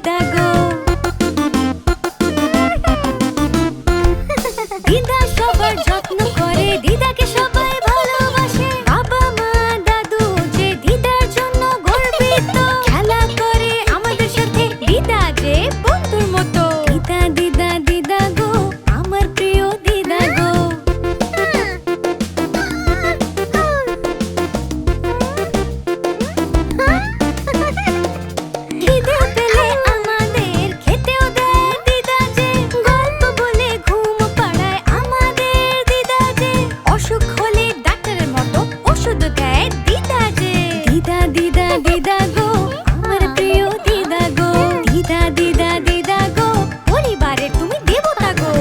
দিদা গো। দিদা সবার যত্ন করে, দিদাকে সবাই ভালোবাসে। বাবা মা দাদু যে দিদার জন্য গর্বিত। খেলা করে আমাদের সাথে, দিদা যে বন্ধুর মতো। দিদা দিদা দিদা গো, আমার প্রিয় দিদা গো। খিদে পেলে আমাদের খেতেও দেয় দিদা যে। গল্প বলে ঘুম পাড়ায় আমাদের দিদা যে। অসুখ হলে ডাক্তারের মতো ওষুধ দেয় দিদা যে। দিদা দিদা দিদা গো, আমার প্রিয় দিদা গো। দিদা দিদা দিদা গো, পরিবারের তুমি দেবতা গো।